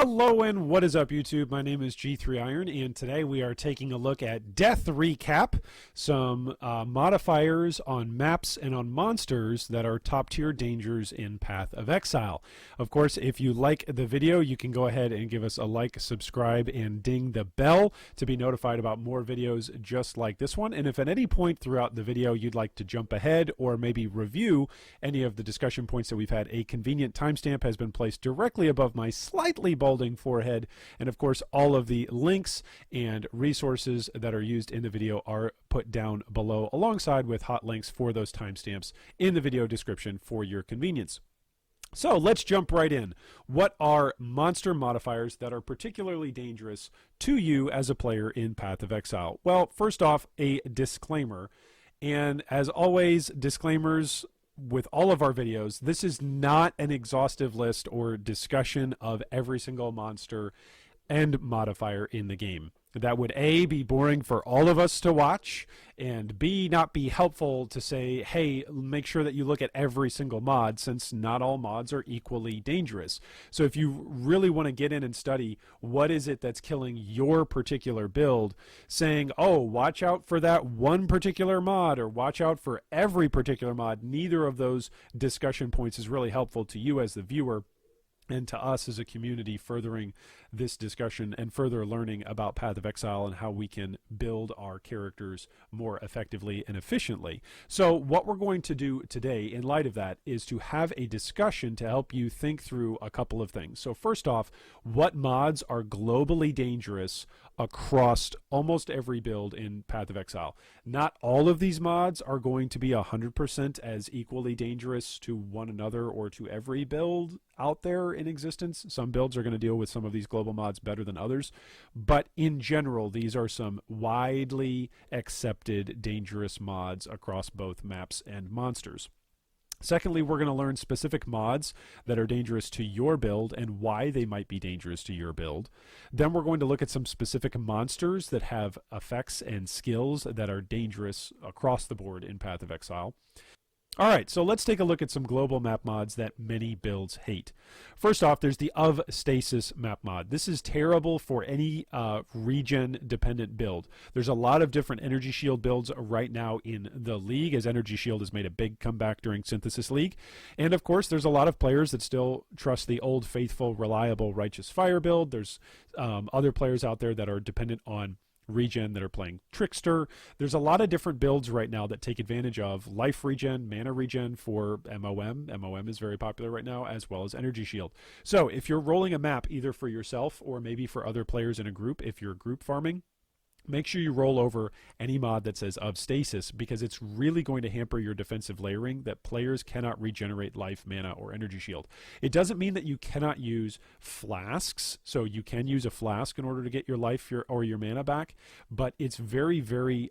Hello and what is up, YouTube? My name is G3 Iron, and today we are taking a look at Death Recap, some modifiers on maps and on monsters that are top tier dangers in Path of Exile. Of course, if you like the video, you can go ahead and give us a like, subscribe, and ding the bell to be notified about more videos just like this one. And if at any point throughout the video you'd like to jump ahead or maybe review any of the discussion points that we've had, a convenient timestamp has been placed directly above my slightly balding forehead, and of course all of the links and resources that are used in the video are put down below alongside with hot links for those timestamps in the video description for your convenience. So let's jump right in. What are monster modifiers that are particularly dangerous to you as a player in Path of Exile? Well, first off, a disclaimer, and as always, disclaimers with all of our videos, this is not an exhaustive list or discussion of every single monster and modifier in the game. That would A, be boring for all of us to watch, and B, not be helpful to say, hey, make sure that you look at every single mod, since not all mods are equally dangerous. So if you really want to get in and study what is it that's killing your particular build, saying, oh, watch out for that one particular mod or watch out for every particular mod, neither of those discussion points is really helpful to you as the viewer and to us as a community furthering this discussion and further learning about Path of Exile and how we can build our characters more effectively and efficiently. So what we're going to do today in light of that is to have a discussion to help you think through a couple of things. So first off, what mods are globally dangerous across almost every build in Path of Exile? Not all of these mods are going to be 100% as equally dangerous to one another or to every build out there in existence. Some builds are going to deal with some of these global mods better than others, but in general these are some widely accepted dangerous mods across both maps and monsters. Secondly, we're going to learn specific mods that are dangerous to your build and why they might be dangerous to your build. Then we're going to look at some specific monsters that have effects and skills that are dangerous across the board in Path of Exile. All right, so let's take a look at some global map mods that many builds hate. First off, there's the Of Stasis map mod. This is terrible for any regen-dependent build. There's a lot of different Energy Shield builds right now in the league, as Energy Shield has made a big comeback during Synthesis League. And of course, there's a lot of players that still trust the old, faithful, reliable Righteous Fire build. There's other players out there that are dependent on regen that are playing Trickster. There's a lot of different builds right now that take advantage of life regen, mana regen for MOM. MOM is very popular right now, as well as Energy Shield. So if you're rolling a map either for yourself or maybe for other players in a group, if you're group farming, make sure you roll over any mod that says Of Stasis, because it's really going to hamper your defensive layering that players cannot regenerate life, mana, or Energy Shield. It doesn't mean that you cannot use flasks, so you can use a flask in order to get your life or your mana back, but it's very, very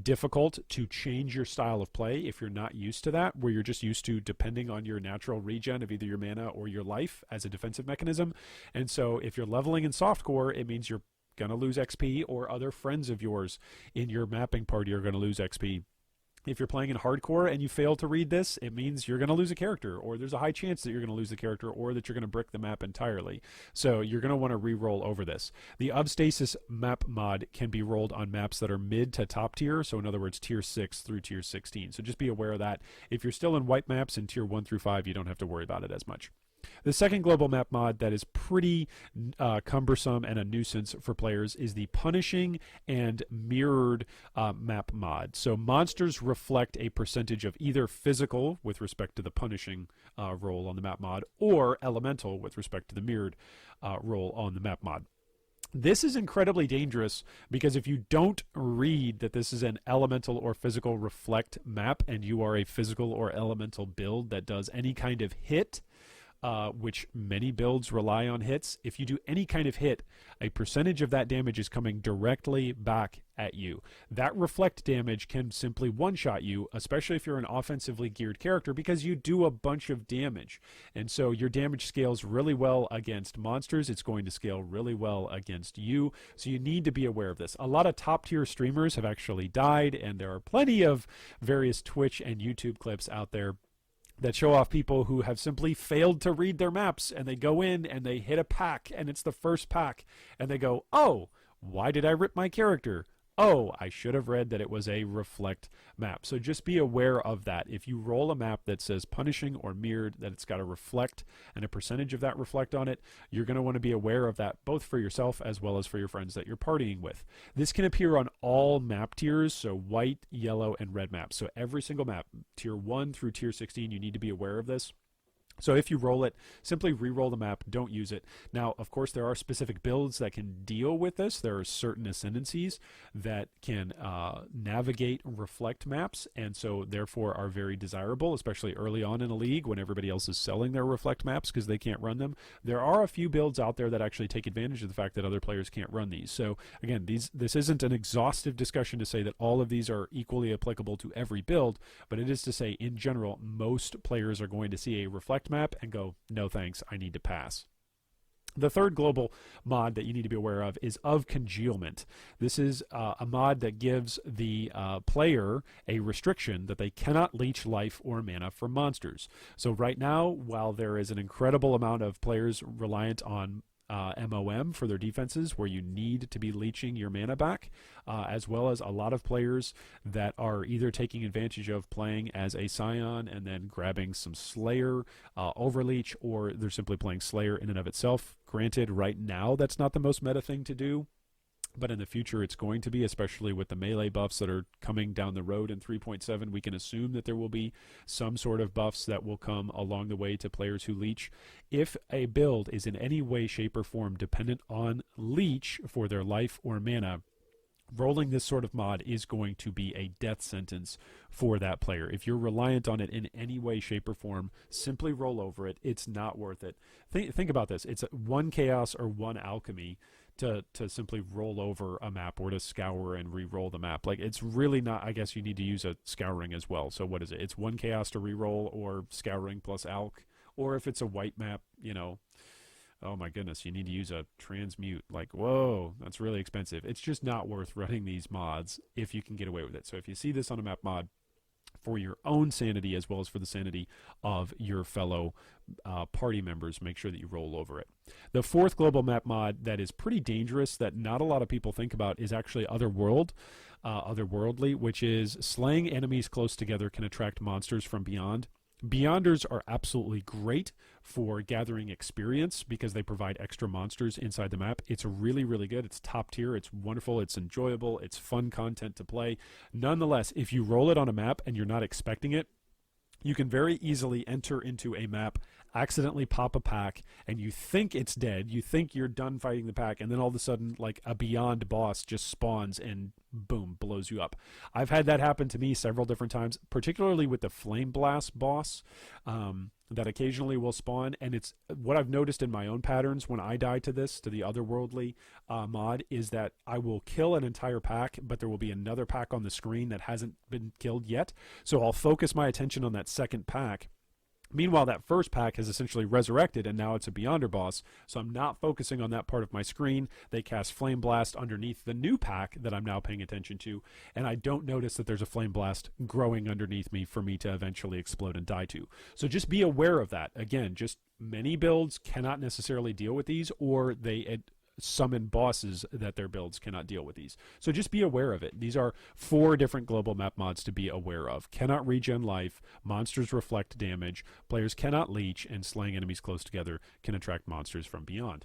difficult to change your style of play if you're not used to that, where you're just used to depending on your natural regen of either your mana or your life as a defensive mechanism. And so if you're leveling in softcore, it means you're going to lose XP, or other friends of yours in your mapping party are going to lose XP. If you're playing in hardcore and you fail to read this, it means you're going to lose a character, or there's a high chance that you're going to lose the character, or that you're going to brick the map entirely. So you're going to want to re-roll over this. The Of Stasis map mod can be rolled on maps that are mid to top tier, so in other words tier 6 through tier 16. So just be aware of that. If you're still in white maps in tier 1 through 5, you don't have to worry about it as much. The second global map mod that is pretty cumbersome and a nuisance for players is the Punishing and Mirrored map mod. So monsters reflect a percentage of either physical with respect to the punishing role on the map mod, or elemental with respect to the mirrored role on the map mod. This is incredibly dangerous because if you don't read that this is an elemental or physical reflect map and you are a physical or elemental build that does any kind of hit, which many builds rely on hits, if you do any kind of hit, a percentage of that damage is coming directly back at you. That reflect damage can simply one-shot you, especially if you're an offensively geared character, because you do a bunch of damage. And so your damage scales really well against monsters. It's going to scale really well against you. So you need to be aware of this. A lot of top-tier streamers have actually died, and there are plenty of various Twitch and YouTube clips out there that show off people who have simply failed to read their maps, and they go in and they hit a pack, and it's the first pack, and they go, oh, why did I rip my character? Oh, I should have read that it was a reflect map. So just be aware of that. If you roll a map that says punishing or mirrored, that it's got a reflect and a percentage of that reflect on it, you're going to want to be aware of that, both for yourself as well as for your friends that you're partying with. This can appear on all map tiers, so white, yellow, and red maps. So every single map, tier 1 through tier 16, you need to be aware of this. So if you roll it, simply re-roll the map, don't use it. Now, of course, there are specific builds that can deal with this. There are certain ascendancies that can navigate reflect maps, and so therefore are very desirable, especially early on in a league when everybody else is selling their reflect maps because they can't run them. There are a few builds out there that actually take advantage of the fact that other players can't run these. So again, this isn't an exhaustive discussion to say that all of these are equally applicable to every build, but it is to say, in general, most players are going to see a reflect map and go, no thanks, I need to pass. The third global mod that you need to be aware of is of congealment. This is a mod that gives the player a restriction that they cannot leech life or mana from monsters. So right now, while there is an incredible amount of players reliant on MOM for their defenses, where you need to be leeching your mana back, as well as a lot of players that are either taking advantage of playing as a Scion and then grabbing some Slayer overleech, or they're simply playing Slayer in and of itself. Granted, right now that's not the most meta thing to do, but in the future it's going to be, especially with the melee buffs that are coming down the road in 3.7. We can assume that there will be some sort of buffs that will come along the way to players who leech. If a build is in any way, shape, or form dependent on leech for their life or mana, rolling this sort of mod is going to be a death sentence for that player. If you're reliant on it in any way, shape, or form, simply roll over it. It's not worth it. Think about this. It's one chaos or one alchemy to simply roll over a map or to scour and re-roll the map. Like, it's really not. I guess you need to use a scouring as well. So what is it? It's one chaos to re-roll, or scouring plus alch. Or if it's a white map, you know, oh my goodness, you need to use a transmute. Like, whoa, that's really expensive. It's just not worth running these mods if you can get away with it. So if you see this on a map mod, for your own sanity as well as for the sanity of your fellow party members, make sure that you roll over it. The fourth global map mod that is pretty dangerous, that not a lot of people think about, is actually otherworldly, which is slaying enemies close together can attract monsters from beyond. Beyonders are absolutely great for gathering experience because they provide extra monsters inside the map. It's really, really good. It's top tier. It's wonderful. It's enjoyable. It's fun content to play. Nonetheless, if you roll it on a map and you're not expecting it, you can very easily enter into a map, accidentally pop a pack, and you think it's dead. You think you're done fighting the pack, and then all of a sudden, like, a beyond boss just spawns and boom, blows you up. I've had that happen to me several different times, particularly with the Flame Blast boss that occasionally will spawn. And it's what I've noticed in my own patterns when I die to this, to the otherworldly mod, is that I will kill an entire pack, but there will be another pack on the screen that hasn't been killed yet. So I'll focus my attention on that second pack. Meanwhile, that first pack has essentially resurrected, and now it's a Beyonder boss, so I'm not focusing on that part of my screen. They cast Flame Blast underneath the new pack that I'm now paying attention to, and I don't notice that there's a Flame Blast growing underneath me for me to eventually explode and die to. So just be aware of that. Again, just many builds cannot necessarily deal with these, or they summon bosses that their builds cannot deal with these. So just be aware of it. These are 4 different global map mods to be aware of. Cannot regen life, monsters reflect damage, players cannot leech, and slaying enemies close together can attract monsters from beyond.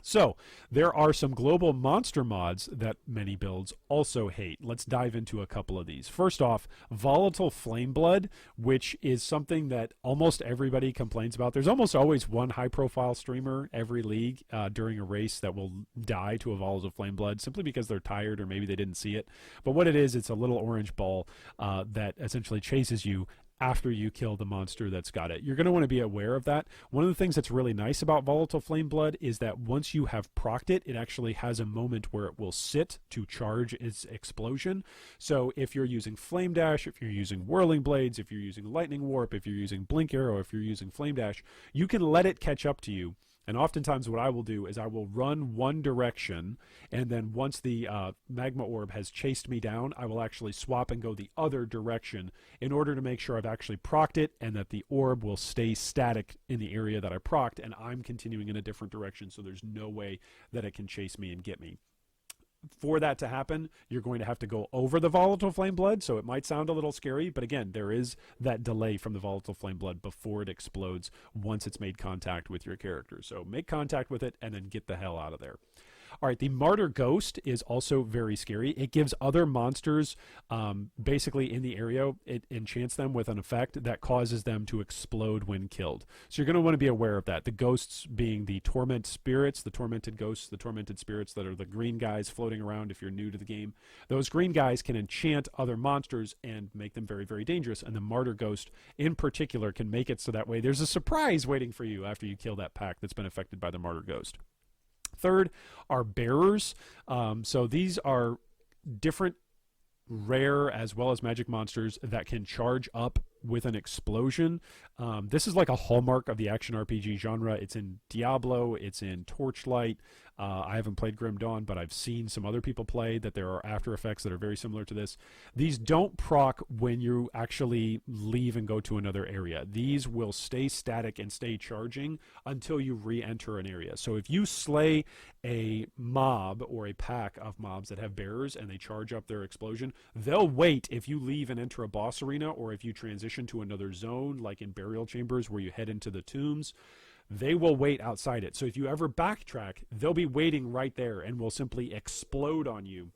So there are some global monster mods that many builds also hate. Let's dive into a couple of these. First off, Volatile Flame Blood, which is something that almost everybody complains about. There's almost always one high-profile streamer every league during a race that will die to a Volatile Flame Blood simply because they're tired or maybe they didn't see it. But what it is, it's a little orange ball that essentially chases you after you kill the monster that's got it. You're going to want to be aware of that. One of the things that's really nice about Volatile Flame Blood is that once you have procced it, it actually has a moment where it will sit to charge its explosion. So if you're using Flame Dash, if you're using Whirling Blades, if you're using Lightning Warp, if you're using Blink Arrow, if you're using Flame Dash, you can let it catch up to you. And oftentimes what I will do is I will run one direction, and then once the magma orb has chased me down, I will actually swap and go the other direction in order to make sure I've actually procced it and that the orb will stay static in the area that I procced, and I'm continuing in a different direction, so there's no way that it can chase me and get me. For that to happen, you're going to have to go over the volatile flame blood, so it might sound a little scary, but again, there is that delay from the volatile flame blood before it explodes once it's made contact with your character. So make contact with it and then get the hell out of there. All right, the Martyr Ghost is also very scary. It gives other monsters basically in the area, it enchants them with an effect that causes them to explode when killed. So you're going to want to be aware of that. The ghosts being the torment spirits, the tormented ghosts, the tormented spirits that are the green guys floating around if you're new to the game. Those green guys can enchant other monsters and make them very, very dangerous. And the Martyr Ghost in particular can make it so that way there's a surprise waiting for you after you kill that pack that's been affected by the Martyr Ghost. Third are bearers. So these are different rare as well as magic monsters that can charge up with an explosion. This is like a hallmark of the action RPG genre. It's in Diablo, it's in Torchlight. I haven't played Grim Dawn, but I've seen some other people play that there are after effects that are very similar to this. These don't proc when you actually leave and go to another area. These will stay static and stay charging until you re-enter an area. So if you slay a mob or a pack of mobs that have bearers and they charge up their explosion, they'll wait if you leave and enter a boss arena, or if you transition to another zone like in burial chambers where you head into the tombs. They will wait outside it. So if you ever backtrack, they'll be waiting right there and will simply explode on you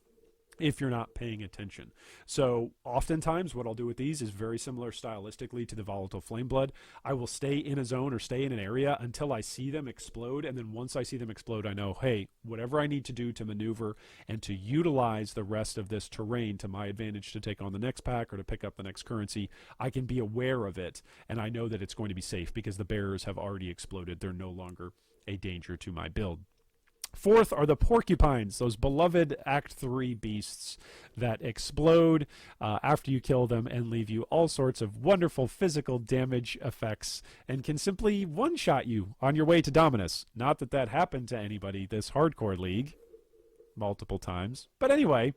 if you're not paying attention. So oftentimes what I'll do with these is very similar stylistically to the volatile flame blood. I will stay in a zone or stay in an area until I see them explode, and then once I see them explode, I know, hey, whatever I need to do to maneuver and to utilize the rest of this terrain to my advantage to take on the next pack or to pick up the next currency, I can be aware of it, and I know that it's going to be safe because the bearers have already exploded. They're no longer a danger to my build. Fourth are the porcupines, those beloved Act 3 beasts that explode after you kill them and leave you all sorts of wonderful physical damage effects and can simply one-shot you on your way to Dominus. Not that that happened to anybody this hardcore league multiple times. But anyway,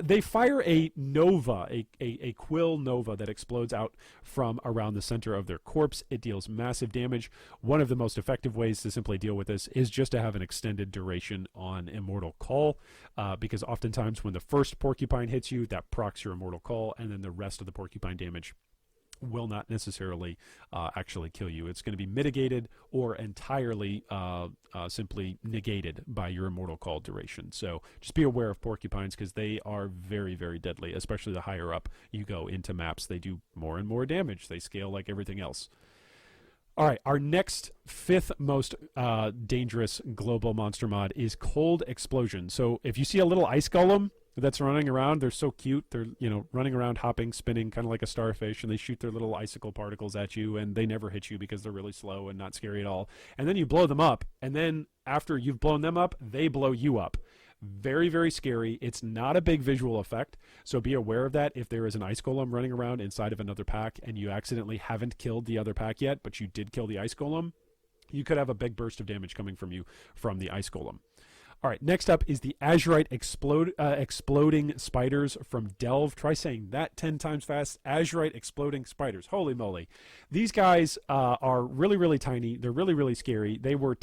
they fire a nova, a quill nova that explodes out from around the center of their corpse. It deals massive damage. One of the most effective ways to simply deal with this is just to have an extended duration on Immortal Call, because oftentimes when the first porcupine hits you, that procs your Immortal Call, and then the rest of the porcupine damage will not necessarily actually kill you. It's going to be mitigated or entirely simply negated by your Immortal Call duration. So just be aware of porcupines because they are very, very deadly, especially the higher up you go into maps. They do more and more damage. They scale like everything else. All right, our next fifth most dangerous global monster mod is Cold Explosion. So if you see a little ice golem that's running around, they're so cute. They're, running around, hopping, spinning, kind of like a starfish, and they shoot their little icicle particles at you, and they never hit you because they're really slow and not scary at all. And then you blow them up, and then after you've blown them up, they blow you up. Very, very scary. It's not a big visual effect, so be aware of that. If there is an ice golem running around inside of another pack and you accidentally haven't killed the other pack yet, but you did kill the ice golem, you could have a big burst of damage coming from you from the ice golem. All right, next up is the Azurite exploding spiders from Delve. Try saying that 10 times fast. Azurite exploding spiders. Holy moly. These guys are really, really tiny. They're really, really scary. They were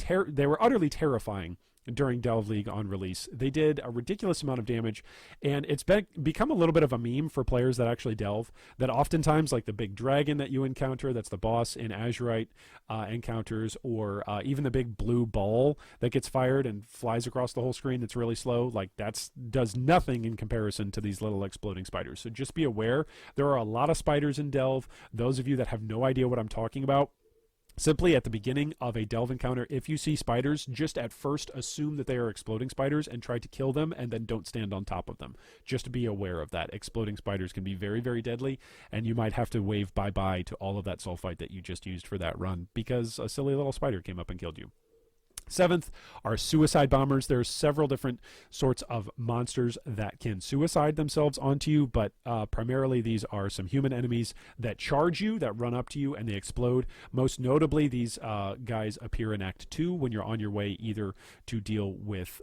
utterly terrifying during Delve League on release. They did a ridiculous amount of damage, and it's become a little bit of a meme for players that actually delve, that oftentimes, like the big dragon that you encounter, that's the boss in Azurite encounters, or even the big blue ball that gets fired and flies across the whole screen that's really slow, like does nothing in comparison to these little exploding spiders. So just be aware, there are a lot of spiders in Delve. Those of you that have no idea what I'm talking about, simply at the beginning of a Delve encounter, if you see spiders, just at first assume that they are exploding spiders and try to kill them, and then don't stand on top of them. Just be aware of that. Exploding spiders can be very, very deadly, and you might have to wave bye-bye to all of that sulfite that you just used for that run because a silly little spider came up and killed you. Seventh are suicide bombers. There are several different sorts of monsters that can suicide themselves onto you, but primarily these are some human enemies that charge you, that run up to you, and they explode. Most notably, these guys appear in Act 2 when you're on your way either to deal with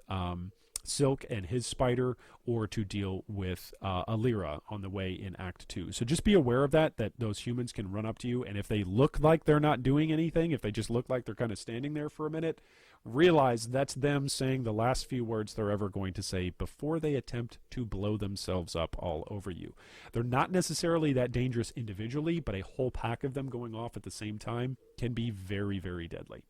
Silk and his spider, or to deal with Alira on the way in Act 2. So just be aware of that those humans can run up to you, and if they look like they're not doing anything, if they just look like they're kind of standing there for a minute, realize that's them saying the last few words they're ever going to say before they attempt to blow themselves up all over you. They're not necessarily that dangerous individually, but a whole pack of them going off at the same time can be very, very deadly.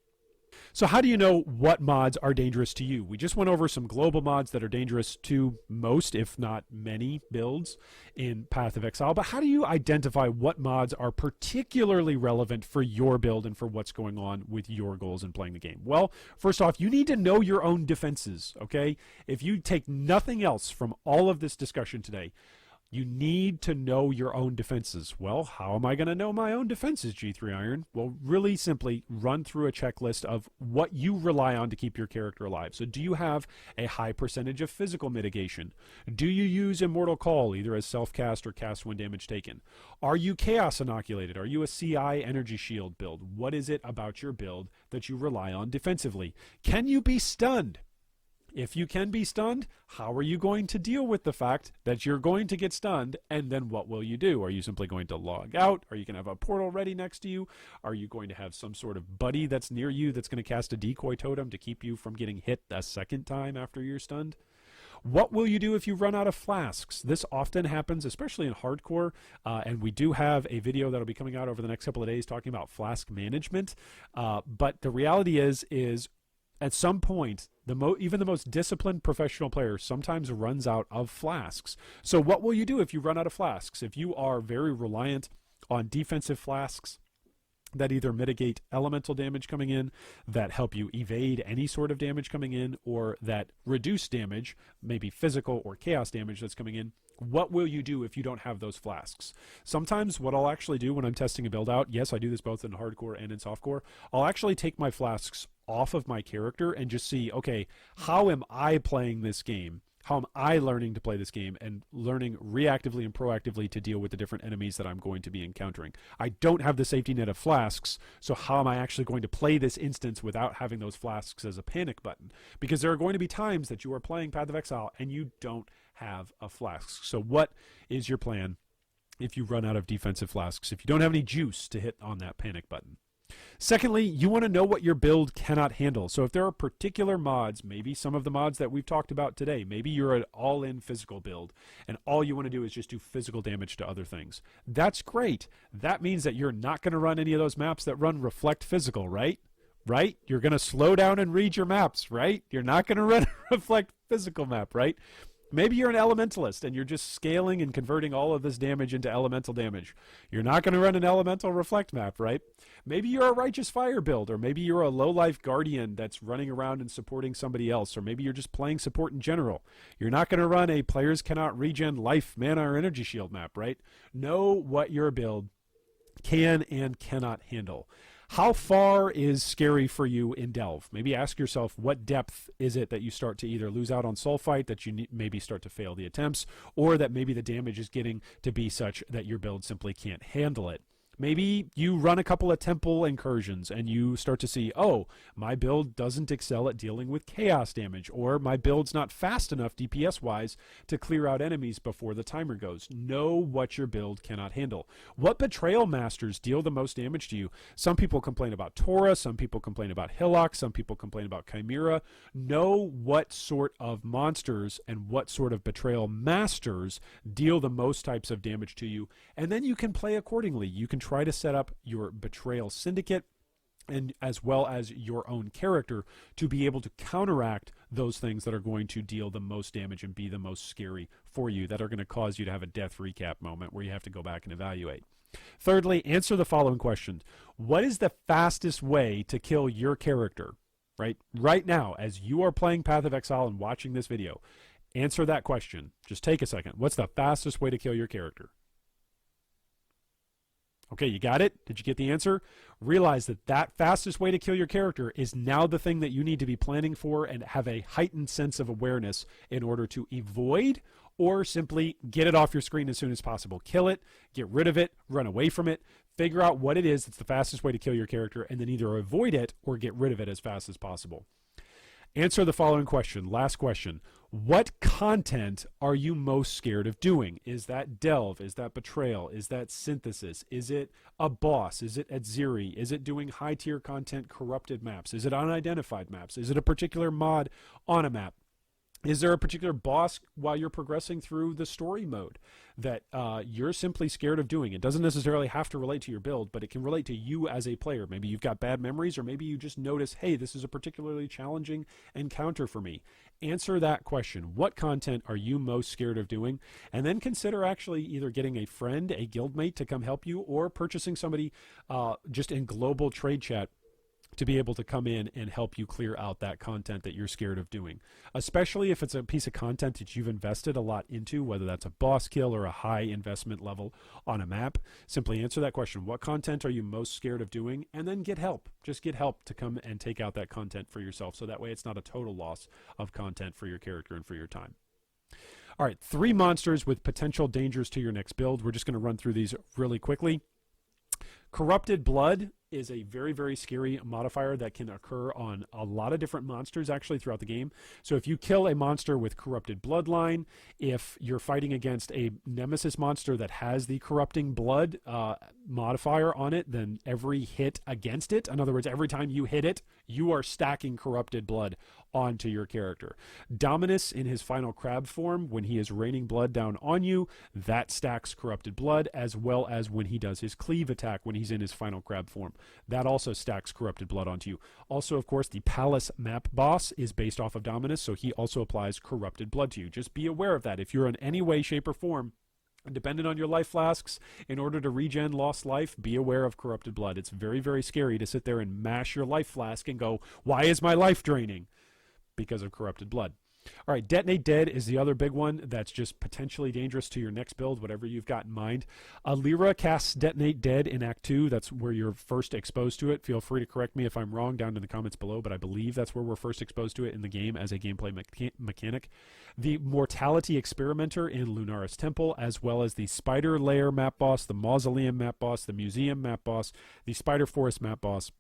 So how do you know what mods are dangerous to you? We just went over some global mods that are dangerous to most, if not many, builds in Path of Exile. But how do you identify what mods are particularly relevant for your build and for what's going on with your goals in playing the game? Well, first off, you need to know your own defenses, okay? If you take nothing else from all of this discussion today, you need to know your own defenses. Well, how am I going to know my own defenses, G3 Iron? Well, really simply run through a checklist of what you rely on to keep your character alive. So do you have a high percentage of physical mitigation? Do you use Immortal Call, either as self-cast or cast when damage taken? Are you Chaos Inoculated? Are you a CI Energy Shield build? What is it about your build that you rely on defensively? Can you be stunned? If you can be stunned, how are you going to deal with the fact that you're going to get stunned, and then what will you do? Are you simply going to log out? Are you going to have a portal ready next to you? Are you going to have some sort of buddy that's near you that's going to cast a decoy totem to keep you from getting hit a second time after you're stunned? What will you do if you run out of flasks? This often happens, especially in hardcore, and we do have a video that'll be coming out over the next couple of days talking about flask management. But the reality is at some point, even the most disciplined professional player sometimes runs out of flasks. So what will you do if you run out of flasks? If you are very reliant on defensive flasks that either mitigate elemental damage coming in, that help you evade any sort of damage coming in, or that reduce damage, maybe physical or chaos damage that's coming in, what will you do if you don't have those flasks? Sometimes what I'll actually do when I'm testing a build out, yes, I do this both in hardcore and in softcore, I'll actually take my flasks off of my character and just see, okay, how am I playing this game? How am I learning to play this game and learning reactively and proactively to deal with the different enemies that I'm going to be encountering? I don't have the safety net of flasks, so how am I actually going to play this instance without having those flasks as a panic button? Because there are going to be times that you are playing Path of Exile and you don't have a flask. So what is your plan if you run out of defensive flasks, if you don't have any juice to hit on that panic button? Secondly, you want to know what your build cannot handle. So if there are particular mods, maybe some of the mods that we've talked about today, maybe you're an all-in physical build and all you want to do is just do physical damage to other things. That's great. That means that you're not going to run any of those maps that run reflect physical, right? Right? You're going to slow down and read your maps, right? You're not going to run a reflect physical map, right? Maybe you're an elementalist and you're just scaling and converting all of this damage into elemental damage. You're not going to run an elemental reflect map, right? Maybe you're a righteous fire build, or maybe you're a low life guardian that's running around and supporting somebody else, or maybe you're just playing support in general. You're not going to run a players cannot regen life, mana, or energy shield map, right? Know what your build can and cannot handle. How far is scary for you in Delve? Maybe ask yourself, what depth is it that you start to either lose out on soul fight, that you maybe start to fail the attempts, or that maybe the damage is getting to be such that your build simply can't handle it? Maybe you run a couple of temple incursions and you start to see, oh, my build doesn't excel at dealing with chaos damage, or my build's not fast enough DPS-wise to clear out enemies before the timer goes. Know what your build cannot handle. What betrayal masters deal the most damage to you? Some people complain about Tora, some people complain about Hillock, some people complain about Chimera. Know what sort of monsters and what sort of betrayal masters deal the most types of damage to you, and then you can play accordingly. You can try to set up your betrayal syndicate and as well as your own character to be able to counteract those things that are going to deal the most damage and be the most scary for you, that are going to cause you to have a death recap moment where you have to go back and evaluate. Thirdly, answer the following questions. What is the fastest way to kill your character? Right now, as you are playing Path of Exile and watching this video, answer that question. Just take a second. What's the fastest way to kill your character? Okay, you got it? Did you get the answer? Realize that that fastest way to kill your character is now the thing that you need to be planning for and have a heightened sense of awareness in order to avoid or simply get it off your screen as soon as possible. Kill it, get rid of it, run away from it, figure out what it is that's the fastest way to kill your character, and then either avoid it or get rid of it as fast as possible. Answer the following question. Last question. What content are you most scared of doing? Is that delve? Is that betrayal? Is that synthesis? Is it a boss? Is it Atziri? Is it doing high tier content corrupted maps? Is it unidentified maps? Is it a particular mod on a map? Is there a particular boss while you're progressing through the story mode that you're simply scared of doing? It doesn't necessarily have to relate to your build, but it can relate to you as a player. Maybe you've got bad memories, or maybe you just notice, hey, this is a particularly challenging encounter for me. Answer that question. What content are you most scared of doing? And then consider actually either getting a friend, a guildmate to come help you, or purchasing somebody just in global trade chat to be able to come in and help you clear out that content that you're scared of doing, especially if it's a piece of content that you've invested a lot into, whether that's a boss kill or a high investment level on a map. Simply answer that question. What content are you most scared of doing? And then get help. Just get help to come and take out that content for yourself, so that way it's not a total loss of content for your character and for your time. All right, 3 monsters with potential dangers to your next build. We're just going to run through these really quickly. Corrupted blood is a very, very scary modifier that can occur on a lot of different monsters actually throughout the game. So if you kill a monster with corrupted bloodline, if you're fighting against a nemesis monster that has the corrupting blood modifier on it, then every hit against it, in other words, every time you hit it, you are stacking corrupted blood onto your character. Dominus in his final crab form, when he is raining blood down on you, that stacks corrupted blood, as well as when he does his cleave attack when he's in his final crab form. That also stacks corrupted blood onto you. Also, of course, the Palace map boss is based off of Dominus, so he also applies corrupted blood to you. Just be aware of that. If you're in any way, shape, or form dependent on your life flasks in order to regen lost life, be aware of corrupted blood. It's very, very scary to sit there and mash your life flask and go, why is my life draining? Because of corrupted blood. All right, Detonate Dead is the other big one that's just potentially dangerous to your next build, whatever you've got in mind. Lyra casts Detonate Dead in Act 2. That's where you're first exposed to it. Feel free to correct me if I'm wrong down in the comments below, but I believe that's where we're first exposed to it in the game as a gameplay mechanic. The Mortality Experimenter in Lunaris Temple, as well as the Spider Lair map boss, the Mausoleum map boss, the Museum map boss, the Spider Forest map boss,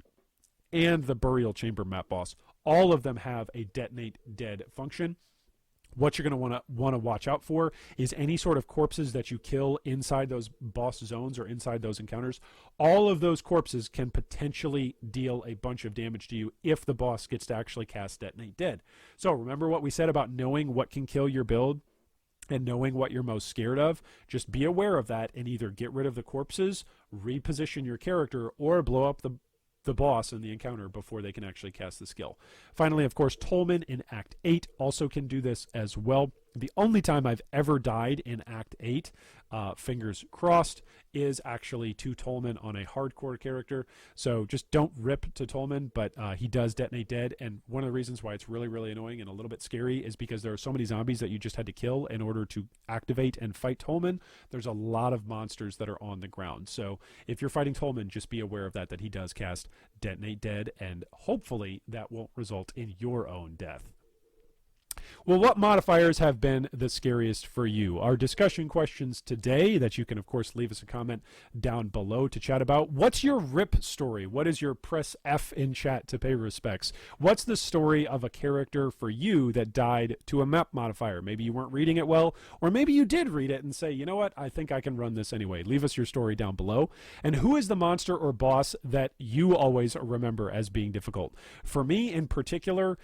and the Burial Chamber map boss. All of them have a Detonate Dead function. What you're going to want to watch out for is any sort of corpses that you kill inside those boss zones or inside those encounters. All of those corpses can potentially deal a bunch of damage to you if the boss gets to actually cast Detonate Dead. So remember what we said about knowing what can kill your build and knowing what you're most scared of? Just be aware of that and either get rid of the corpses, reposition your character, or blow up the boss in the encounter before they can actually cast the skill. Finally, of course, Tolman in Act 8 also can do this as well. The only time I've ever died in Act 8, fingers crossed, is actually to Tolman on a hardcore character. So just don't rip to Tolman, but he does Detonate Dead. And one of the reasons why it's really, really annoying and a little bit scary is because there are so many zombies that you just had to kill in order to activate and fight Tolman. There's a lot of monsters that are on the ground. So if you're fighting Tolman, just be aware of that he does cast Detonate Dead, and hopefully that won't result in your own death. Well, what modifiers have been the scariest for you? Our discussion questions today that you can, of course, leave us a comment down below to chat about. What's your RIP story? What is your press F in chat to pay respects? What's the story of a character for you that died to a map modifier? Maybe you weren't reading it well, or maybe you did read it and say, you know what, I think I can run this anyway. Leave us your story down below. And who is the monster or boss that you always remember as being difficult? For me in particular,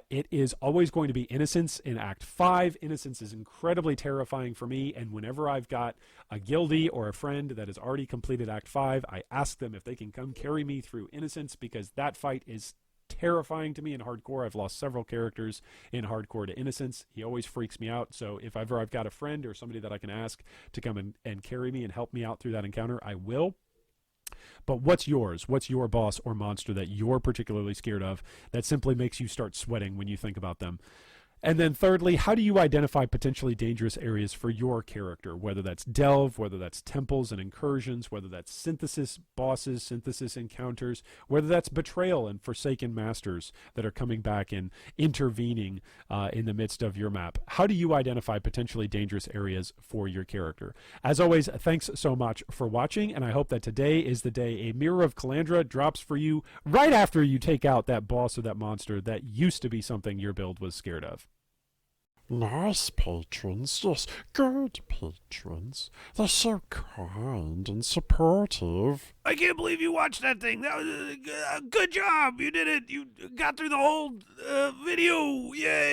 it is always going to be Innocence in Act 5. Innocence is incredibly terrifying for me, and whenever I've got a guildie or a friend that has already completed Act 5, I ask them if they can come carry me through Innocence, because that fight is terrifying to me in hardcore. I've lost several characters in hardcore to Innocence. He always freaks me out, so if ever I've got a friend or somebody that I can ask to come and carry me and help me out through that encounter, I will. But what's yours? What's your boss or monster that you're particularly scared of that simply makes you start sweating when you think about them? And then thirdly, how do you identify potentially dangerous areas for your character, whether that's delve, whether that's temples and incursions, whether that's synthesis bosses, synthesis encounters, whether that's betrayal and forsaken masters that are coming back and intervening in the midst of your map. How do you identify potentially dangerous areas for your character? As always, thanks so much for watching, and I hope that today is the day a Mirror of Calandra drops for you right after you take out that boss or that monster that used to be something your build was scared of. Nice patrons, yes, good patrons. They're so kind and supportive. I can't believe you watched that thing. That was a good job. You did it. You got through the whole video. Yay.